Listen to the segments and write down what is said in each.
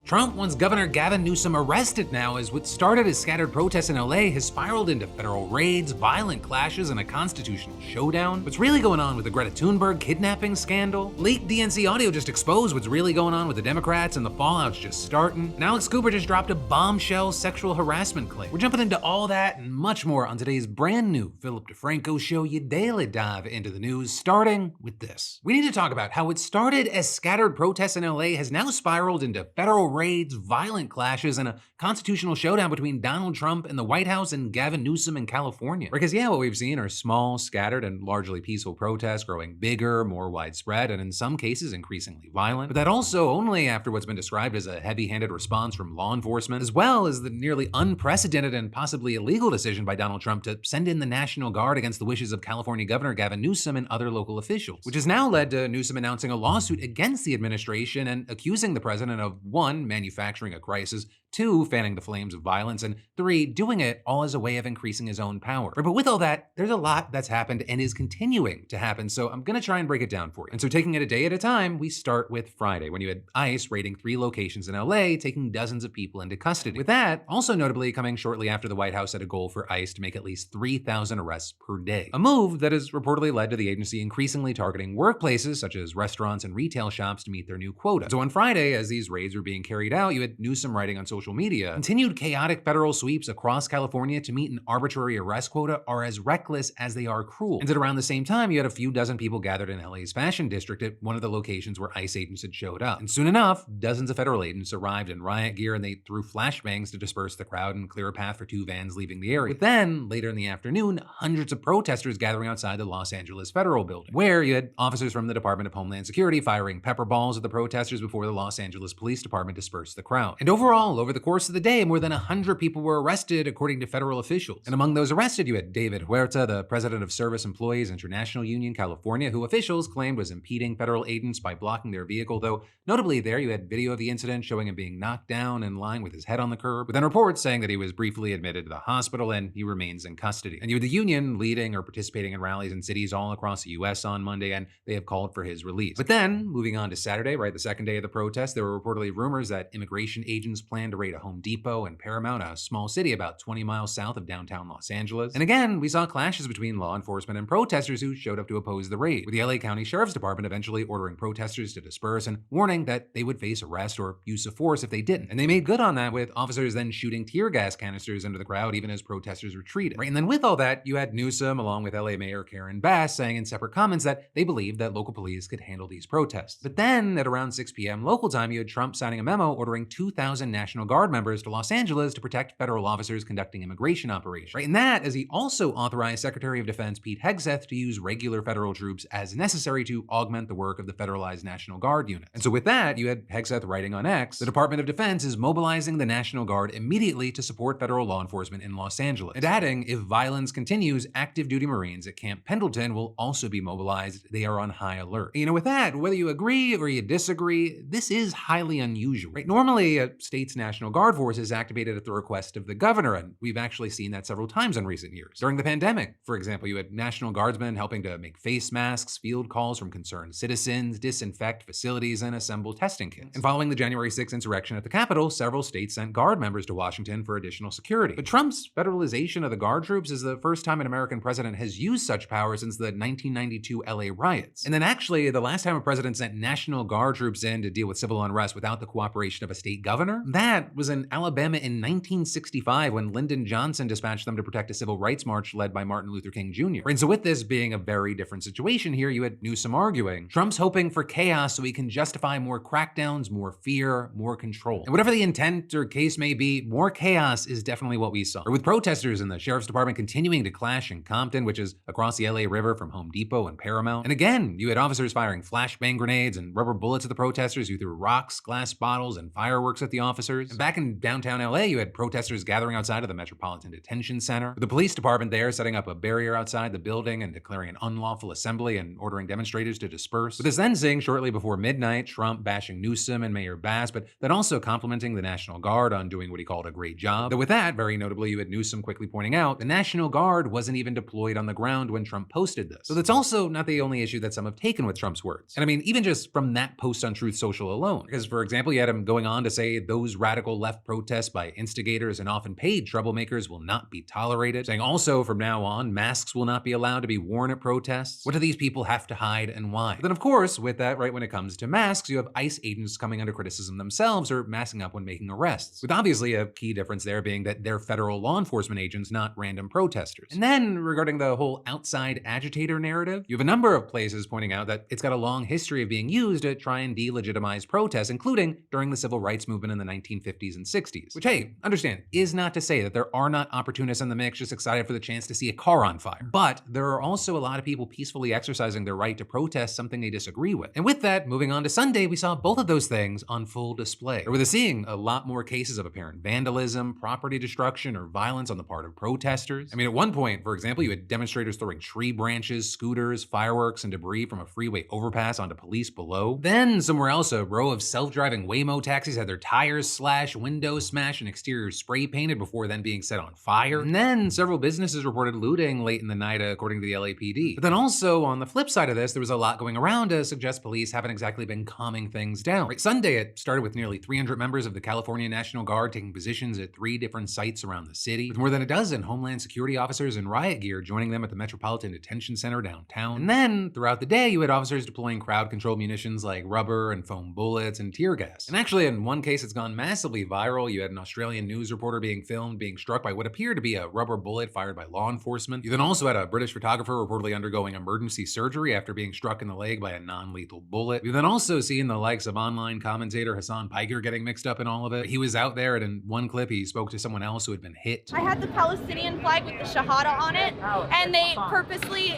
Trump wants Governor Gavin Newsom arrested now as what started as scattered protests in LA has spiraled into federal raids, violent clashes, and a constitutional showdown. What's really going on with the Greta Thunberg kidnapping scandal? Leaked DNC audio just exposed what's really going on with the Democrats, and the fallout's just starting. And Alex Cooper just dropped a bombshell sexual harassment claim. We're jumping into all that and much more on today's brand new Philip DeFranco show, your daily dive into the news, starting with this. We need to talk about how what started as scattered protests in LA has now spiraled into federal raids, violent clashes, and a constitutional showdown between Donald Trump in the White House and Gavin Newsom in California. Because yeah, what we've seen are small, scattered, and largely peaceful protests growing bigger, more widespread, and in some cases increasingly violent. But that also only after what's been described as a heavy-handed response from law enforcement, as well as the nearly unprecedented and possibly illegal decision by Donald Trump to send in the National Guard against the wishes of California Governor Gavin Newsom and other local officials, which has now led to Newsom announcing a lawsuit against the administration and accusing the president of 1, manufacturing a crisis, 2, fanning the flames of violence, and 3, doing it all as a way of increasing his own power. But with all that, there's a lot that's happened and is continuing to happen, so I'm gonna try and break it down for you. And so taking it a day at a time, we start with Friday, when you had ICE raiding 3 locations in LA, taking dozens of people into custody. With that, also notably coming shortly after the White House set a goal for ICE to make at least 3,000 arrests per day. A move that has reportedly led to the agency increasingly targeting workplaces such as restaurants and retail shops to meet their new quota. So on Friday, as these raids were being carried out, you had Newsom writing on social media, continued chaotic federal sweeps across California to meet an arbitrary arrest quota are as reckless as they are cruel. And at around the same time, you had a few dozen people gathered in LA's fashion district at one of the locations where ICE agents had showed up. And soon enough, dozens of federal agents arrived in riot gear and they threw flashbangs to disperse the crowd and clear a path for 2 vans leaving the area. But then, later in the afternoon, hundreds of protesters gathering outside the Los Angeles Federal Building, where you had officers from the Department of Homeland Security firing pepper balls at the protesters before the Los Angeles Police Department dispersed the crowd. And overall, over the course of the day, more than 100 people were arrested, according to federal officials. And among those arrested, you had David Huerta, the president of Service Employees International Union California, who officials claimed was impeding federal agents by blocking their vehicle, though notably there you had video of the incident showing him being knocked down and lying with his head on the curb, with then reports saying that he was briefly admitted to the hospital and he remains in custody. And you had the union leading or participating in rallies in cities all across the US on Monday, and they have called for his release. But then, moving on to Saturday, right, the second day of the protest, there were reportedly rumors that immigration agents planned to raid a Home Depot in Paramount, a small city about 20 miles south of downtown Los Angeles. And again, we saw clashes between law enforcement and protesters who showed up to oppose the raid, with the LA County Sheriff's Department eventually ordering protesters to disperse and warning that they would face arrest or use of force if they didn't. And they made good on that, with officers then shooting tear gas canisters into the crowd even as protesters retreated. Right? And then with all that, you had Newsom, along with LA Mayor Karen Bass, saying in separate comments that they believed that local police could handle these protests. But then, at around 6 p.m. local time, you had Trump signing a memo ordering 2,000 National Guard members to Los Angeles to protect federal officers conducting immigration operations. Right? And that, as he also authorized Secretary of Defense Pete Hegseth to use regular federal troops as necessary to augment the work of the federalized National Guard unit. And so with that, you had Hegseth writing on X, the Department of Defense is mobilizing the National Guard immediately to support federal law enforcement in Los Angeles. And adding, if violence continues, active duty Marines at Camp Pendleton will also be mobilized. They are on high alert. You know, with that, whether you agree or you disagree, this is highly unusual. Right? Normally, a state's National Guard force is activated at the request of the governor, and we've actually seen that several times in recent years. During the pandemic, for example, you had National Guardsmen helping to make face masks, field calls from concerned citizens, disinfect facilities, and assemble testing kits. And following the January 6th insurrection at the Capitol, several states sent Guard members to Washington for additional security. But Trump's federalization of the Guard troops is the first time an American president has used such power since the 1992 LA riots. And then actually, the last time a president sent National Guard troops in to deal with civil unrest without the cooperation of a state governor, that was in Alabama in 1965 when Lyndon Johnson dispatched them to protect a civil rights march led by Martin Luther King Jr. And so with this being a very different situation here, you had Newsom arguing, Trump's hoping for chaos so he can justify more crackdowns, more fear, more control. And whatever the intent or case may be, more chaos is definitely what we saw. Or with protesters in the Sheriff's Department continuing to clash in Compton, which is across the LA River from Home Depot and Paramount. And again, you had officers firing flashbang grenades and rubber bullets at the protesters who threw rocks, glass bottles, and fireworks at the officers. And back in downtown LA, you had protesters gathering outside of the Metropolitan Detention Center, with the police department there setting up a barrier outside the building and declaring an unlawful assembly and ordering demonstrators to disperse. With this then seeing shortly before midnight, Trump bashing Newsom and Mayor Bass, but then also complimenting the National Guard on doing what he called a great job. Though with that, very notably, you had Newsom quickly pointing out the National Guard wasn't even deployed on the ground when Trump posted this. So that's also not the only issue that some have taken with Trump's words. And I mean, even just from that post on Truth Social alone, because for example, you had him him going on to say those radical left protests by instigators and often paid troublemakers will not be tolerated, saying also from now on, masks will not be allowed to be worn at protests. What do these people have to hide and why? But then of course, with that, right when it comes to masks, you have ICE agents coming under criticism themselves or masking up when making arrests, with obviously a key difference there being that they're federal law enforcement agents, not random protesters. And then, regarding the whole outside agitator narrative, you have a number of places pointing out that it's got a long history of being used to try and delegitimize protests, including during the civil rights movement in the 1950s and 60s. Which, hey, understand, is not to say that there are not opportunists in the mix just excited for the chance to see a car on fire. But there are also a lot of people peacefully exercising their right to protest something they disagree with. And with that, moving on to Sunday, we saw both of those things on full display. Or with seeing a lot more cases of apparent vandalism, property destruction, or violence on the part of protesters. I mean, at one point, for example, you had demonstrators throwing tree branches, scooters, fireworks, and debris from a freeway overpass onto police below. Then, somewhere else, a row of self-driving Waymo taxis had their tires slashed, windows smashed, and exteriors spray painted before then being set on fire. And then, several businesses reported looting late in the night, according to the LAPD. But then also, on the flip side of this, there was a lot going around to suggest police haven't exactly been calming things down. Right, Sunday, it started with nearly 300 members of the California National Guard taking positions at 3 different sites around the city, with more than a dozen Homeland Security officers in riot gear joining them at the Metropolitan Detention Center downtown. And then, throughout the day, you had officers deploying crowd-control munitions like rubber and foam bullets and tear gas. And actually, in one case, it's gone massively viral. You had an Australian news reporter being filmed being struck by what appeared to be a rubber bullet fired by law enforcement. You then also had a British photographer reportedly undergoing emergency surgery after being struck in the leg by a non-lethal bullet. We've then also seen the likes of online commentator Hassan Piker getting mixed up in all of it. He was out there, and in one clip, he spoke to someone else who had been hit. I had the Palestinian flag with the Shahada on it, and they purposely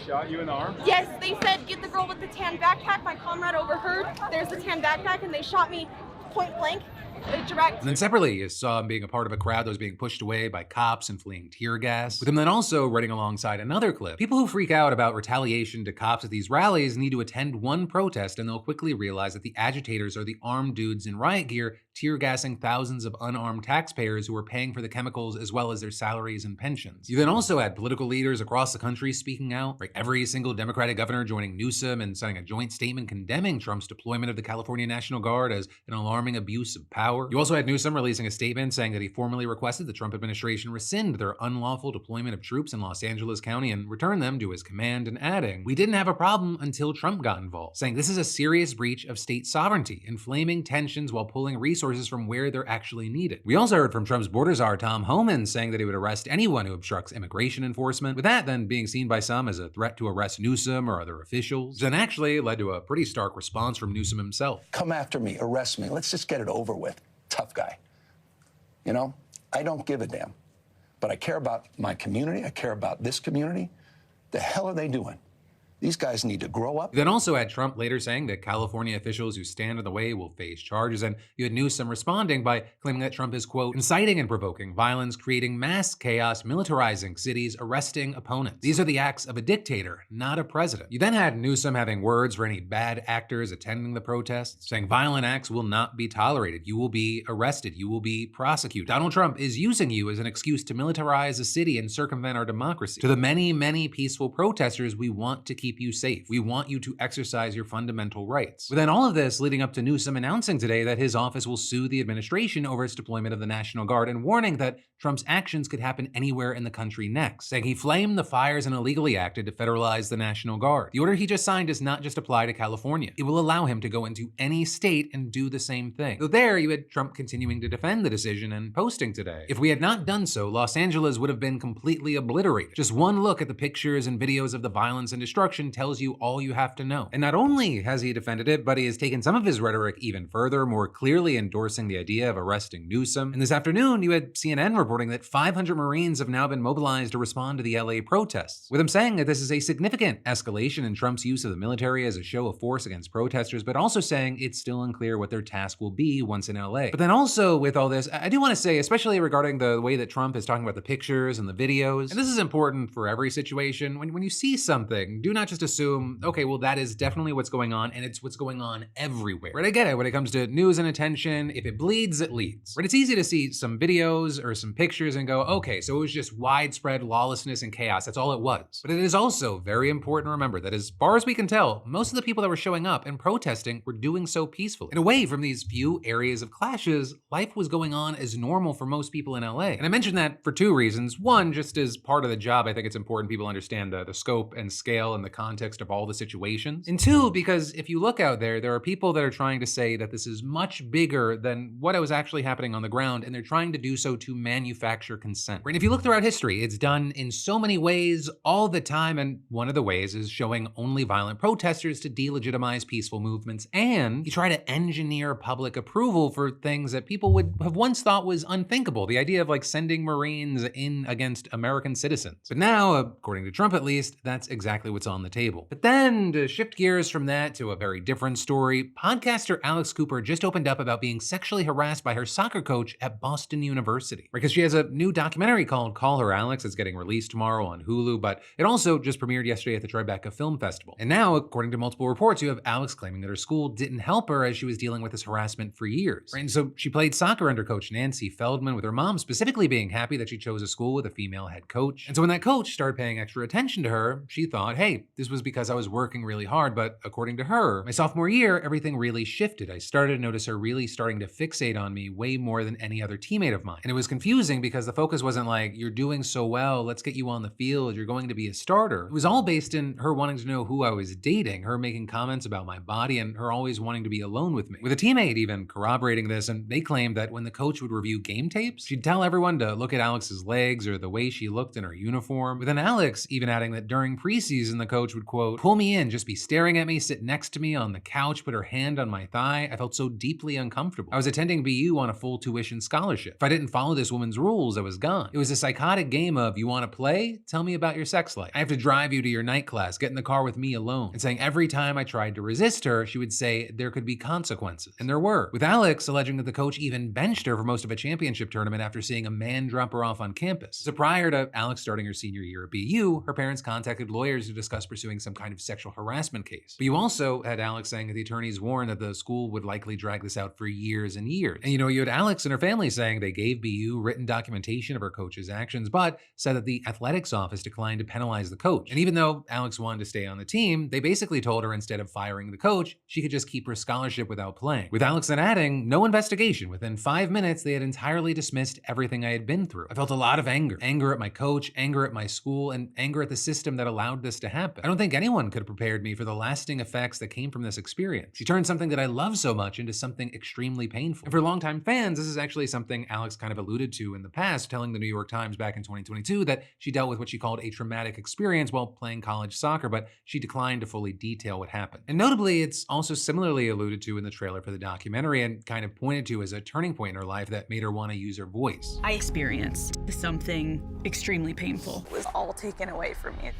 shot you in the arm? Yes, they said, get the girl with the tan backpack. My comrade overheard. There's the tan backpack, and they shot me point blank. Direct. And then separately, you saw him being a part of a crowd that was being pushed away by cops and fleeing tear gas, with him then also running alongside another clip. People who freak out about retaliation to cops at these rallies need to attend one protest and they'll quickly realize that the agitators are the armed dudes in riot gear tear gassing thousands of unarmed taxpayers who are paying for the chemicals as well as their salaries and pensions. You then also had political leaders across the country speaking out, right? Every single Democratic governor joining Newsom and signing a joint statement condemning Trump's deployment of the California National Guard as an alarming abuse of power. You also had Newsom releasing a statement saying that he formally requested the Trump administration rescind their unlawful deployment of troops in Los Angeles County and return them to his command, and adding, "We didn't have a problem until Trump got involved," saying this is a serious breach of state sovereignty, inflaming tensions while pulling resources from where they're actually needed. We also heard from Trump's border czar Tom Homan saying that he would arrest anyone who obstructs immigration enforcement, with that then being seen by some as a threat to arrest Newsom or other officials, and actually led to a pretty stark response from Newsom himself. Come after me, arrest me, let's just get it over with. Tough guy. You know, I don't give a damn, but I care about my community. I care about this community. The hell are they doing? These guys need to grow up. Then also had Trump later saying that California officials who stand in the way will face charges, and you had Newsom responding by claiming that Trump is, quote, inciting and provoking violence, creating mass chaos, militarizing cities, arresting opponents. These are the acts of a dictator, not a president. You then had Newsom having words for any bad actors attending the protests, saying violent acts will not be tolerated. You will be arrested. You will be prosecuted. Donald Trump is using you as an excuse to militarize a city and circumvent our democracy. To the many, many peaceful protesters, we want to keep you safe. We want you to exercise your fundamental rights. But then all of this leading up to Newsom announcing today that his office will sue the administration over its deployment of the National Guard, and warning that Trump's actions could happen anywhere in the country next, saying he flamed the fires and illegally acted to federalize the National Guard. The order he just signed does not just apply to California. It will allow him to go into any state and do the same thing. So there you had Trump continuing to defend the decision and posting today, "If we had not done so, Los Angeles would have been completely obliterated. Just one look at the pictures and videos of the violence and destruction tells you all you have to know." And not only has he defended it, but he has taken some of his rhetoric even further, more clearly endorsing the idea of arresting Newsom. And this afternoon, you had CNN reporting that 500 Marines have now been mobilized to respond to the LA protests, with him saying that this is a significant escalation in Trump's use of the military as a show of force against protesters, but also saying it's still unclear what their task will be once in LA. But then also with all this, I do want to say, especially regarding the way that Trump is talking about the pictures and the videos, and this is important for every situation, when you see something, do not just assume, okay, well, that is definitely what's going on, and it's what's going on everywhere. Right, I get it. When it comes to news and attention, if it bleeds, it leads. Right, it's easy to see some videos or some pictures and go, okay, so it was just widespread lawlessness and chaos. That's all it was. But it is also very important to remember that as far as we can tell, most of the people that were showing up and protesting were doing so peacefully. And away from these few areas of clashes, life was going on as normal for most people in LA. And I mentioned that for two reasons. One, just as part of the job, I think it's important people understand the scope and scale and the context of all the situations. And two, because if you look out there, there are people that are trying to say that this is much bigger than what was actually happening on the ground, and they're trying to do so to manufacture consent. And if you look throughout history, it's done in so many ways all the time, and one of the ways is showing only violent protesters to delegitimize peaceful movements, and you try to engineer public approval for things that people would have once thought was unthinkable. The idea of like sending Marines in against American citizens. But now, according to Trump at least, that's exactly what's on the table. But then, to shift gears from that to a very different story, podcaster Alex Cooper just opened up about being sexually harassed by her soccer coach at Boston University. Because she has a new documentary called Call Her Alex. It's getting released tomorrow on Hulu, but it also just premiered yesterday at the Tribeca Film Festival. And now, according to multiple reports, you have Alex claiming that her school didn't help her as she was dealing with this harassment for years. And so she played soccer under coach Nancy Feldman, with her mom specifically being happy that she chose a school with a female head coach. And so when that coach started paying extra attention to her, she thought, hey, this was because I was working really hard. But according to her, my sophomore year, everything really shifted. I started to notice her really starting to fixate on me way more than any other teammate of mine. And it was confusing because the focus wasn't like, you're doing so well, let's get you on the field, you're going to be a starter. It was all based in her wanting to know who I was dating, her making comments about my body, and her always wanting to be alone with me. With a teammate even corroborating this, and they claimed that when the coach would review game tapes, she'd tell everyone to look at Alex's legs or the way she looked in her uniform. With an Alex even adding that during preseason, the coach would, quote, pull me in, just be staring at me, sit next to me on the couch, put her hand on my thigh. I felt so deeply uncomfortable. I was attending BU on a full tuition scholarship. If I didn't follow this woman's rules, I was gone. It was a psychotic game of, you want to play? Tell me about your sex life. I have to drive you to your night class, get in the car with me alone. And saying every time I tried to resist her, she would say there could be consequences. And there were. With Alex alleging that the coach even benched her for most of a championship tournament after seeing a man drop her off on campus. So prior to Alex starting her senior year at BU, her parents contacted lawyers to discuss pursuing some kind of sexual harassment case. But you also had Alex saying that the attorneys warned that the school would likely drag this out for years and years. And you had Alex and her family saying they gave BU written documentation of her coach's actions, but said that the athletics office declined to penalize the coach. And even though Alex wanted to stay on the team, they basically told her instead of firing the coach, she could just keep her scholarship without playing. With Alex then adding, no investigation. Within 5 minutes, they had entirely dismissed everything I had been through. I felt a lot of anger. Anger at my coach, anger at my school, and anger at the system that allowed this to happen. I don't think anyone could have prepared me for the lasting effects that came from this experience. She turned something that I love so much into something extremely painful. And for longtime fans, this is actually something Alex kind of alluded to in the past, telling the New York Times back in 2022 that she dealt with what she called a traumatic experience while playing college soccer, but she declined to fully detail what happened. And notably, it's also similarly alluded to in the trailer for the documentary and kind of pointed to as a turning point in her life that made her want to use her voice. I experienced something extremely painful. It was all taken away from me.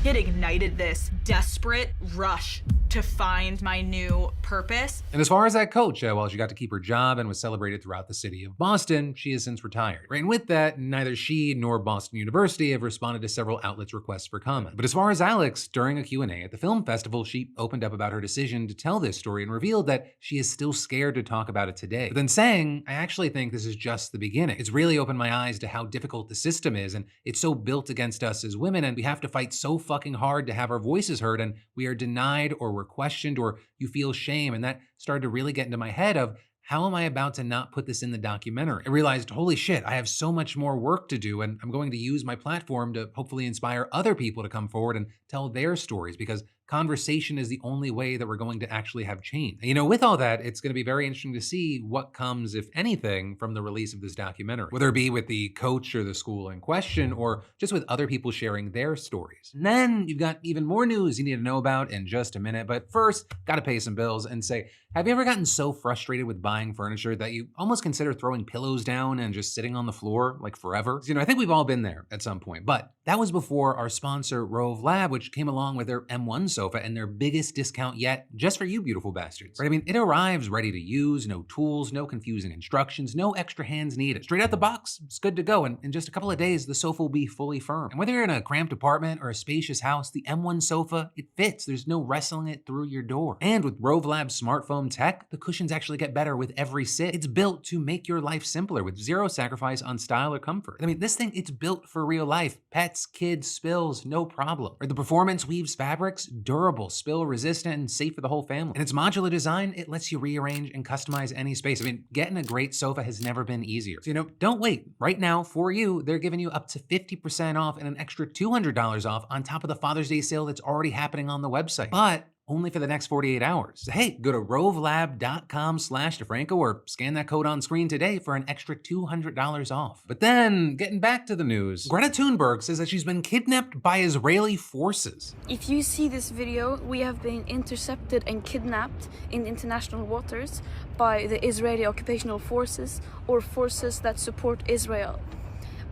It ignited this desperate rush to find my new purpose. And as far as that coach, while she got to keep her job and was celebrated throughout the city of Boston, she has since retired. Right, and with that, neither she nor Boston University have responded to several outlets' requests for comment. But as far as Alex, during a Q&A at the film festival, she opened up about her decision to tell this story and revealed that she is still scared to talk about it today. But then saying, I actually think this is just the beginning. It's really opened my eyes to how difficult the system is, and it's so built against us as women, and we have to fight so fucking hard to have our voices heard, and we are denied or we're questioned or you feel shame. And that started to really get into my head of, how am I about to not put this in the documentary? I realized, holy shit, I have so much more work to do, and I'm going to use my platform to hopefully inspire other people to come forward and tell their stories, because conversation is the only way that we're going to actually have change. And with all that, it's going to be very interesting to see what comes, if anything, from the release of this documentary, whether it be with the coach or the school in question, or just with other people sharing their stories. And then you've got even more news you need to know about in just a minute. But first, gotta pay some bills and say, have you ever gotten so frustrated with buying furniture that you almost consider throwing pillows down and just sitting on the floor like forever? I think we've all been there at some point, but that was before our sponsor, Rove Lab, which came along with their M1 sofa and their biggest discount yet, just for you beautiful bastards. Right? I mean, it arrives ready to use, no tools, no confusing instructions, no extra hands needed. Straight out the box, it's good to go, and in just a couple of days, the sofa will be fully firm. And whether you're in a cramped apartment or a spacious house, the M1 sofa, it fits. There's no wrestling it through your door. And with Rove Lab's smart foam tech, the cushions actually get better with every sit. It's built to make your life simpler with zero sacrifice on style or comfort. I mean, this thing, it's built for real life. Pets, kids, spills, no problem. Or the performance weaves fabrics, durable, spill resistant, and safe for the whole family. And its modular design, it lets you rearrange and customize any space. I mean, getting a great sofa has never been easier. So, don't wait. Right now, for you, they're giving you up to 50% off and an extra $200 off on top of the Father's Day sale that's already happening on the website. But only for the next 48 hours. So hey, go to rovelab.com/DeFranco or scan that code on screen today for an extra $200 off. But then, getting back to the news, Greta Thunberg says that she's been kidnapped by Israeli forces. If you see this video, we have been intercepted and kidnapped in international waters by the Israeli occupational forces or forces that support Israel.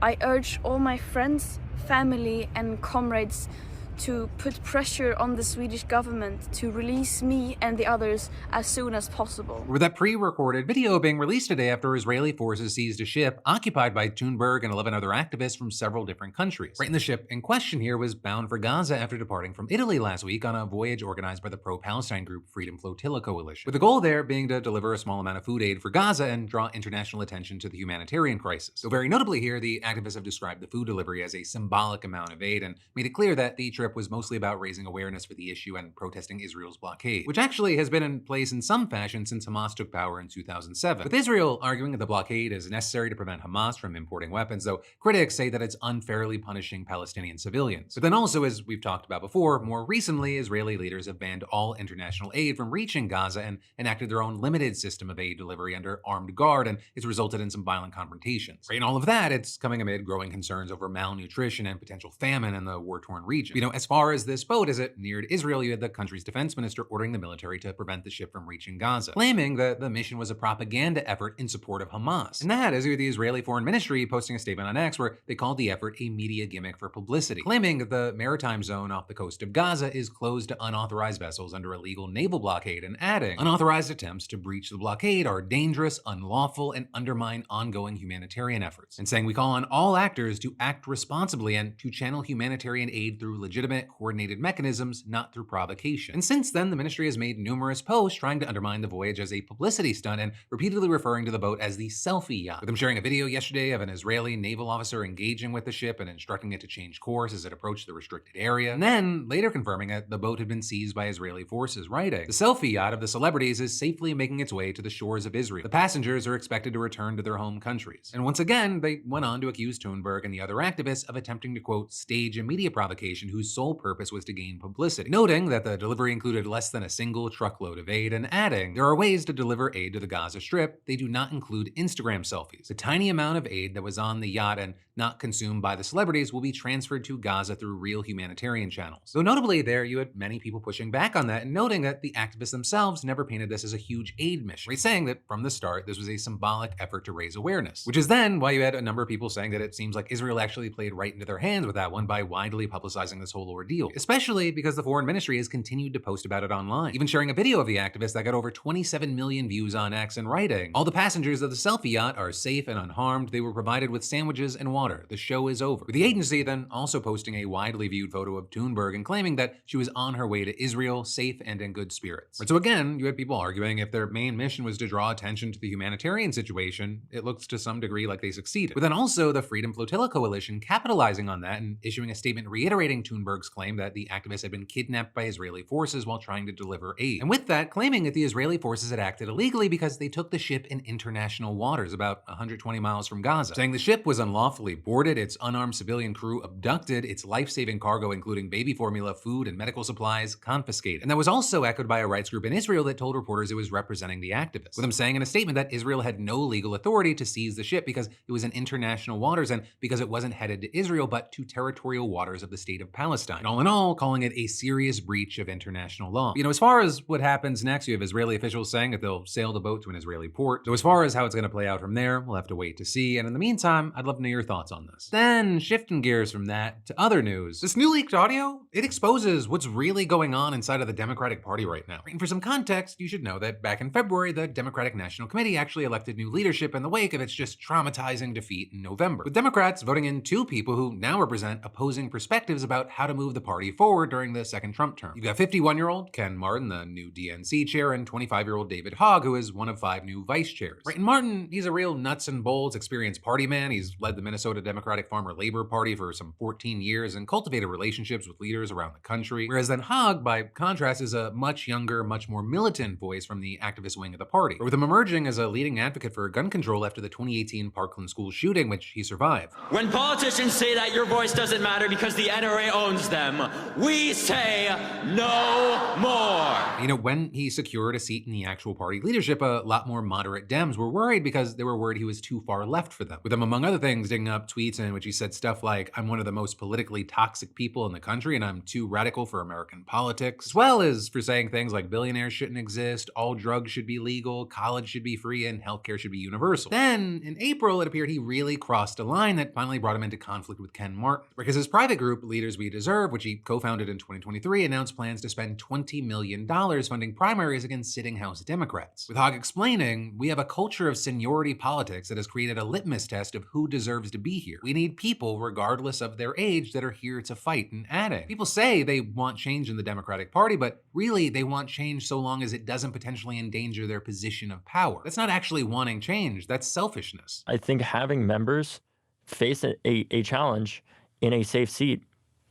I urge all my friends, family and comrades to put pressure on the Swedish government to release me and the others as soon as possible. With that pre-recorded video being released today after Israeli forces seized a ship occupied by Thunberg and 11 other activists from several different countries. Right, and the ship in question here was bound for Gaza after departing from Italy last week on a voyage organized by the pro-Palestine group Freedom Flotilla Coalition, with the goal there being to deliver a small amount of food aid for Gaza and draw international attention to the humanitarian crisis. So very notably here, the activists have described the food delivery as a symbolic amount of aid and made it clear that the trip was mostly about raising awareness for the issue and protesting Israel's blockade, which actually has been in place in some fashion since Hamas took power in 2007. With Israel arguing that the blockade is necessary to prevent Hamas from importing weapons, though critics say that it's unfairly punishing Palestinian civilians. But then also, as we've talked about before, more recently, Israeli leaders have banned all international aid from reaching Gaza and enacted their own limited system of aid delivery under armed guard, and it's resulted in some violent confrontations. Right, and all of that, it's coming amid growing concerns over malnutrition and potential famine in the war-torn region. As far as this boat, as it neared Israel, you had the country's defense minister ordering the military to prevent the ship from reaching Gaza, claiming that the mission was a propaganda effort in support of Hamas. And that, as you had the Israeli Foreign Ministry posting a statement on X where they called the effort a media gimmick for publicity, claiming that the maritime zone off the coast of Gaza is closed to unauthorized vessels under a legal naval blockade, and adding, unauthorized attempts to breach the blockade are dangerous, unlawful, and undermine ongoing humanitarian efforts, and saying we call on all actors to act responsibly and to channel humanitarian aid through legitimate, coordinated mechanisms, not through provocation. And since then, the ministry has made numerous posts trying to undermine the voyage as a publicity stunt and repeatedly referring to the boat as the selfie yacht, with them sharing a video yesterday of an Israeli naval officer engaging with the ship and instructing it to change course as it approached the restricted area, and then later confirming that the boat had been seized by Israeli forces, writing, the selfie yacht of the celebrities is safely making its way to the shores of Israel. The passengers are expected to return to their home countries. And once again, they went on to accuse Thunberg and the other activists of attempting to, quote, stage a media provocation whose sole purpose was to gain publicity, noting that the delivery included less than a single truckload of aid, and adding, there are ways to deliver aid to the Gaza Strip. They do not include Instagram selfies. The tiny amount of aid that was on the yacht and not consumed by the celebrities will be transferred to Gaza through real humanitarian channels. Though notably there, you had many people pushing back on that and noting that the activists themselves never painted this as a huge aid mission, right? Saying that from the start, this was a symbolic effort to raise awareness, which is then why you had a number of people saying that it seems like Israel actually played right into their hands with that one by widely publicizing this whole ordeal, especially because the foreign ministry has continued to post about it online, even sharing a video of the activists that got over 27 million views on X and writing, all the passengers of the selfie yacht are safe and unharmed. They were provided with sandwiches and water. The show is over. With the agency then also posting a widely viewed photo of Thunberg and claiming that she was on her way to Israel, safe and in good spirits. Right, so again, you had people arguing if their main mission was to draw attention to the humanitarian situation, it looks to some degree like they succeeded. But then also the Freedom Flotilla Coalition capitalizing on that and issuing a statement reiterating Thunberg's claim that the activists had been kidnapped by Israeli forces while trying to deliver aid. And with that, claiming that the Israeli forces had acted illegally because they took the ship in international waters about 120 miles from Gaza, saying the ship was unlawfully boarded, its unarmed civilian crew abducted, its life-saving cargo including baby formula, food, and medical supplies confiscated. And that was also echoed by a rights group in Israel that told reporters it was representing the activists, with them saying in a statement that Israel had no legal authority to seize the ship because it was in international waters and because it wasn't headed to Israel but to territorial waters of the state of Palestine. Palestine. And all in all, calling it a serious breach of international law. As far as what happens next, you have Israeli officials saying that they'll sail the boat to an Israeli port. So as far as how it's going to play out from there, we'll have to wait to see. And in the meantime, I'd love to know your thoughts on this. Then, shifting gears from that to other news. This new leaked audio, it exposes what's really going on inside of the Democratic Party right now. And for some context, you should know that back in February, the Democratic National Committee actually elected new leadership in the wake of its just traumatizing defeat in November, with Democrats voting in two people who now represent opposing perspectives about how to move the party forward during the second Trump term. You've got 51-year-old Ken Martin, the new DNC chair, and 25-year-old David Hogg, who is one of 5 new vice chairs. Right, and Martin, he's a real nuts and bolts, experienced party man. He's led the Minnesota Democratic Farmer Labor Party for some 14 years and cultivated relationships with leaders around the country. Whereas then Hogg, by contrast, is a much younger, much more militant voice from the activist wing of the party, with him emerging as a leading advocate for gun control after the 2018 Parkland school shooting, which he survived. When politicians say that your voice doesn't matter because the NRA owns them, we say no more. When he secured a seat in the actual party leadership, a lot more moderate Dems were worried because they were worried he was too far left for them, with him, among other things, digging up tweets in which he said stuff like, "I'm one of the most politically toxic people in the country and I'm too radical for American politics," as well as for saying things like billionaires shouldn't exist, all drugs should be legal, college should be free, and healthcare should be universal. Then, in April, it appeared he really crossed a line that finally brought him into conflict with Ken Martin, because his private group, Leaders We Deserve, which he co-founded in 2023, announced plans to spend $20 million funding primaries against sitting House Democrats, with Hogg explaining, "We have a culture of seniority politics that has created a litmus test of who deserves to be here. We need people, regardless of their age, that are here to fight," and adding, "People say they want change in the Democratic Party, but really they want change so long as it doesn't potentially endanger their position of power. That's not actually wanting change, that's selfishness." I think having members face a challenge in a safe seat,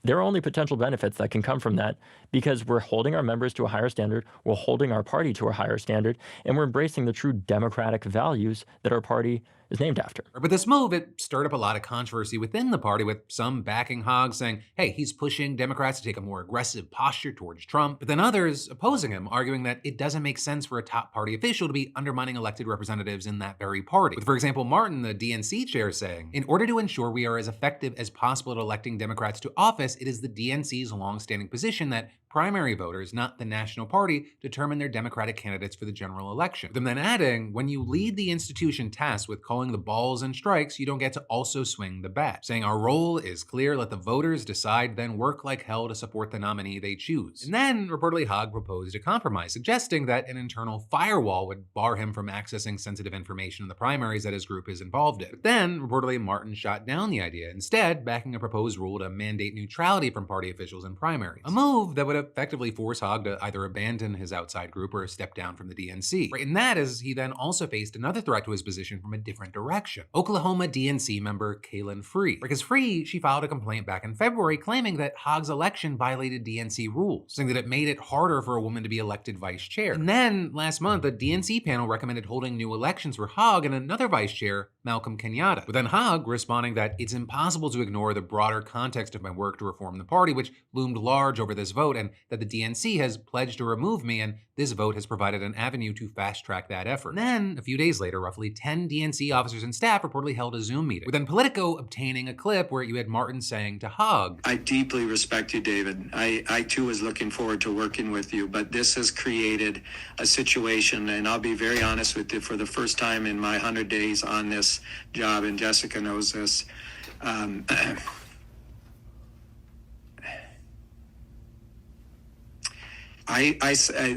there are only potential benefits that can come from that, because we're holding our members to a higher standard, we're holding our party to a higher standard, and we're embracing the true democratic values that our party is named after. But this move, it stirred up a lot of controversy within the party, with some backing Hogg saying, hey, he's pushing Democrats to take a more aggressive posture towards Trump, but then others opposing him, arguing that it doesn't make sense for a top party official to be undermining elected representatives in that very party. With, for example, Martin, the DNC chair, saying, "In order to ensure we are as effective as possible at electing Democrats to office, it is the DNC's long-standing position that primary voters, not the national party, determine their Democratic candidates for the general election." With them then adding, "When you lead the institution tasked with calling the balls and strikes, you don't get to also swing the bat," saying, "Our role is clear, let the voters decide, then work like hell to support the nominee they choose." And then, reportedly, Hogg proposed a compromise, suggesting that an internal firewall would bar him from accessing sensitive information in the primaries that his group is involved in. But then, reportedly, Martin shot down the idea, instead backing a proposed rule to mandate neutrality from party officials in primaries, a move that would effectively force Hogg to either abandon his outside group or step down from the DNC. Right, and that is, he then also faced another threat to his position from a different direction. Oklahoma DNC member Kaylin Free. Because Free, she filed a complaint back in February claiming that Hogg's election violated DNC rules, saying that it made it harder for a woman to be elected vice chair. And then, last month, a DNC panel recommended holding new elections for Hogg and another vice chair, Malcolm Kenyatta. With then Hogg responding that it's impossible to ignore the broader context of my work to reform the party, which loomed large over this vote, and that the DNC has pledged to remove me, and this vote has provided an avenue to fast-track that effort. And then, a few days later, roughly 10 DNC officers and staff reportedly held a Zoom meeting, with then Politico obtaining a clip where you had Martin saying to Hogg, "I deeply respect you, David. I too was looking forward to working with you, but this has created a situation, and I'll be very honest with you, for the first time in my 100 days on this job, and Jessica knows this,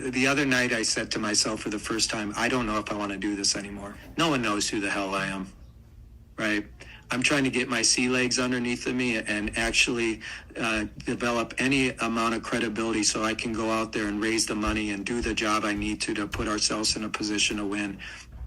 the other night I said to myself for the first time, I don't know if I want to do this anymore. No one knows who the hell I am, right? I'm trying to get my sea legs underneath of me and actually develop any amount of credibility so I can go out there and raise the money and do the job I need to put ourselves in a position to win.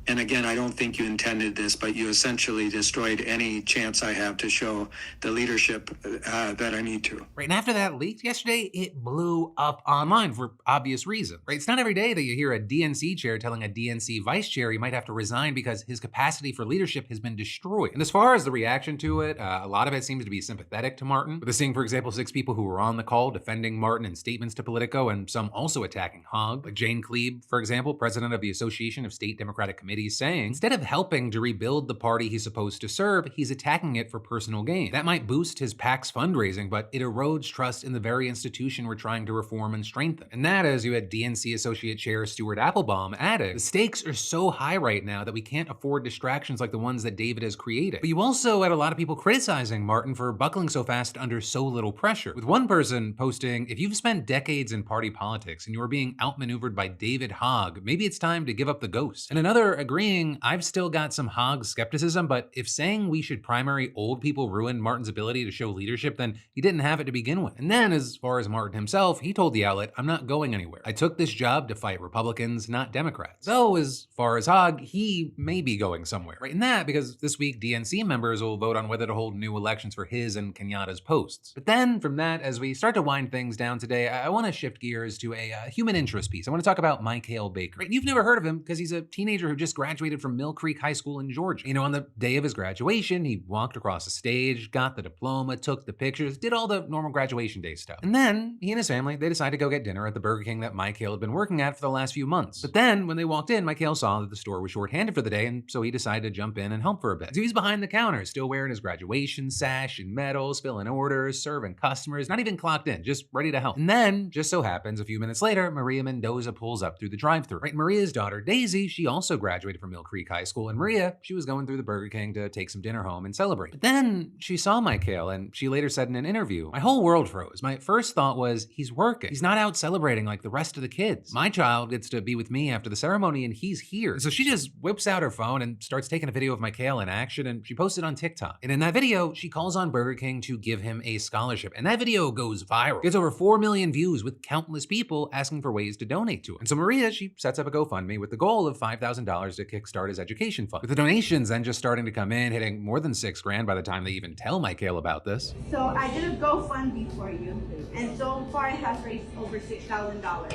And again, I don't think you intended this, but you essentially destroyed any chance I have to show the leadership that I need to. Right, and after that leaked yesterday, it blew up online for obvious reasons. Right, it's not every day that you hear a DNC chair telling a DNC vice chair he might have to resign because his capacity for leadership has been destroyed. And as far as the reaction to it, a lot of it seems to be sympathetic to Martin, with us seeing, for example, 6 people who were on the call defending Martin in statements to Politico, and some also attacking Hogg, like Jane Kleeb, for example, president of the Association of State Democratic Committees, committee, saying instead of helping to rebuild the party he's supposed to serve, he's attacking it for personal gain. That might boost his PAC's fundraising, but it erodes trust in the very institution we're trying to reform and strengthen. And that, as you had DNC Associate Chair Stuart Applebaum added, the stakes are so high right now that we can't afford distractions like the ones that David has created. But you also had a lot of people criticizing Martin for buckling so fast under so little pressure, with one person posting, if you've spent decades in party politics and you are being outmaneuvered by David Hogg, maybe it's time to give up the ghost. And another agreeing, I've still got some Hogg skepticism, but if saying we should primary old people ruined Martin's ability to show leadership, then he didn't have it to begin with. And then, as far as Martin himself, he told the outlet, I'm not going anywhere. I took this job to fight Republicans, not Democrats. So as far as Hogg, he may be going somewhere. Right in that, because this week DNC members will vote on whether to hold new elections for his and Kenyatta's posts. But then from that, as we start to wind things down today, I want to shift gears to a human interest piece. I want to talk about Michael Baker. Right? You've never heard of him because he's a teenager who just graduated from Mill Creek High School in Georgia. You know, on the day of his graduation, he walked across the stage, got the diploma, took the pictures, did all the normal graduation day stuff. And then he and his family, they decided to go get dinner at the Burger King that Michael had been working at for the last few months. But then when they walked in, Michael saw that the store was shorthanded for the day, and so he decided to jump in and help for a bit. So he's behind the counter, still wearing his graduation sash and medals, filling orders, serving customers, not even clocked in, just ready to help. And then, just so happens, a few minutes later, Maria Mendoza pulls up through the drive-thru. Right, Maria's daughter, Daisy, she also graduated from Mill Creek High School, and Maria, she was going through the Burger King to take some dinner home and celebrate. But then she saw Michael, and she later said in an interview, my whole world froze. My first thought was, he's working. He's not out celebrating like the rest of the kids. My child gets to be with me after the ceremony, and he's here. So she just whips out her phone and starts taking a video of Michael in action, and she posted on TikTok. And in that video, she calls on Burger King to give him a scholarship. And that video goes viral. Gets over 4 million views with countless people asking for ways to donate to him. And so Maria, she sets up a GoFundMe with the goal of $5,000 to kickstart his education fund. With the donations then just starting to come in, hitting more than $6,000 by the time they even tell Michael about this. So I did a GoFundMe for you, and so far it has raised over $6,000.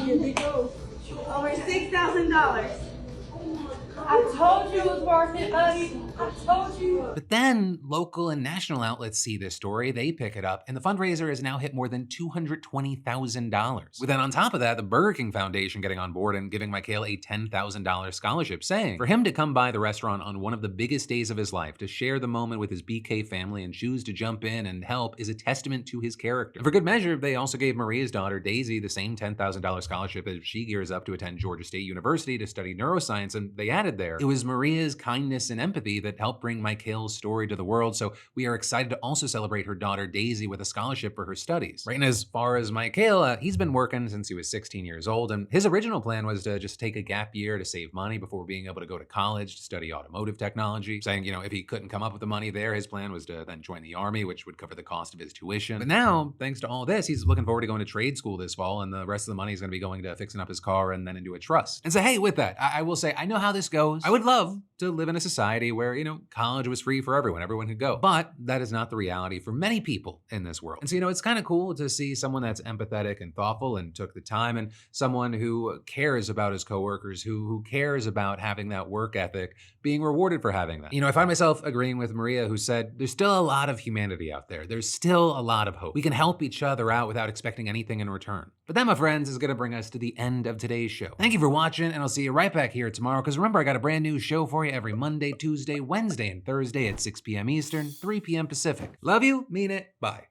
Here we go. Over $6,000. I told you it was worth it, buddy. I told you. But then local and national outlets see this story, they pick it up, and the fundraiser has now hit more than $220,000. With then on top of that, the Burger King Foundation getting on board and giving Michael a $10,000 scholarship, saying for him to come by the restaurant on one of the biggest days of his life, to share the moment with his BK family and choose to jump in and help is a testament to his character. And for good measure, they also gave Maria's daughter, Daisy, the same $10,000 scholarship as she gears up to attend Georgia State University to study neuroscience, and they added there, it was Maria's kindness and empathy that helped bring Michael's story to the world, so we are excited to also celebrate her daughter Daisy with a scholarship for her studies. Right, and as far as Michael, he's been working since he was 16 years old, and his original plan was to just take a gap year to save money before being able to go to college to study automotive technology, saying, you know, if he couldn't come up with the money there, his plan was to then join the Army, which would cover the cost of his tuition. But now, thanks to all this, he's looking forward to going to trade school this fall, and the rest of the money is going to be going to fixing up his car and then into a trust. And so, hey, with that, I will say, I know how this goes. I would love to live in a society where, you know, college was free for everyone could go. But that is not the reality for many people in this world. And so, you know, it's kind of cool to see someone that's empathetic and thoughtful and took the time, and someone who cares about his coworkers, who cares about having that work ethic, being rewarded for having that. You know, I find myself agreeing with Maria, who said, there's still a lot of humanity out there. There's still a lot of hope. We can help each other out without expecting anything in return. But that, my friends, is going to bring us to the end of today's show. Thank you for watching, and I'll see you right back here tomorrow, because remember, I got a brand new show for you every Monday, Tuesday, Wednesday, and Thursday at 6 p.m. Eastern, 3 p.m. Pacific. Love you, mean it, bye.